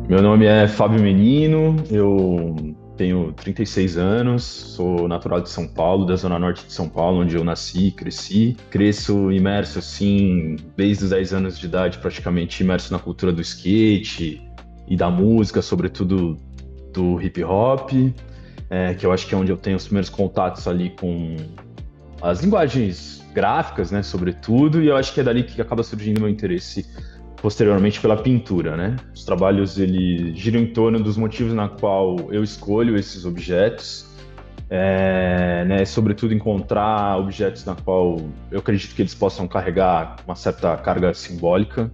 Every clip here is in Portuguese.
Meu nome é Fábio Menino, eu tenho 36 anos, sou natural de São Paulo, da zona norte de São Paulo, onde eu nasci, cresci. Cresço imerso, assim, desde os 10 anos de idade, praticamente imerso na cultura do skate e da música, sobretudo do hip hop, que eu acho que é onde eu tenho os primeiros contatos ali com as linguagens gráficas, né, sobretudo, e eu acho que é dali que acaba surgindo meu interesse posteriormente pela pintura, né? Os trabalhos ele giram em torno dos motivos na qual eu escolho esses objetos, né? Sobretudo encontrar objetos na qual eu acredito que eles possam carregar uma certa carga simbólica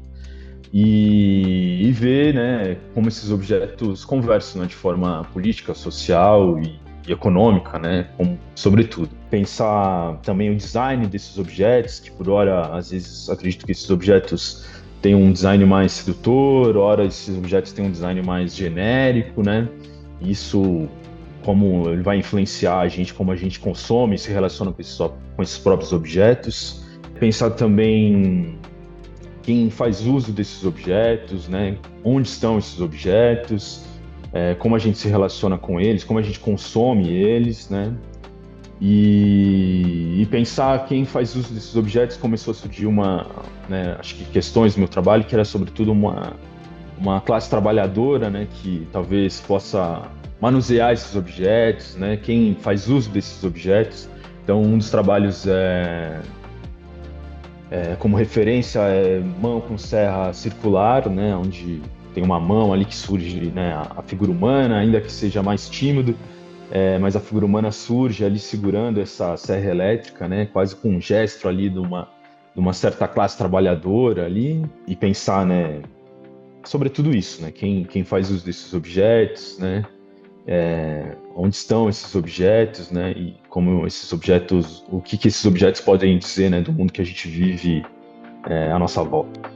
e ver, né, como esses objetos conversam, né, de forma política, social e econômica, né, sobretudo. Pensar também o design desses objetos, que por hora, às vezes, acredito que esses objetos têm um design mais sedutor, ora esses objetos têm um design mais genérico, né, isso como ele vai influenciar a gente, como a gente consome e se relaciona com esses próprios objetos. Pensar também quem faz uso desses objetos, né? Onde estão esses objetos, como a gente se relaciona com eles, como a gente consome eles, né? E pensar quem faz uso desses objetos começou a surgir né, acho que questões do meu trabalho que era sobretudo uma classe trabalhadora, né? Que talvez possa manusear esses objetos, né? Quem faz uso desses objetos. Então, um dos trabalhos como referência é mão com serra circular, né, onde tem uma mão ali que surge, né, a figura humana, ainda que seja mais tímido, mas a figura humana surge ali segurando essa serra elétrica, né, quase com um gesto ali de uma certa classe trabalhadora ali, e pensar, né, sobre tudo isso, né, quem faz uso desses objetos, né, onde estão esses objetos, né, e como esses objetos, o que esses objetos podem dizer, né, do mundo que a gente vive à nossa volta.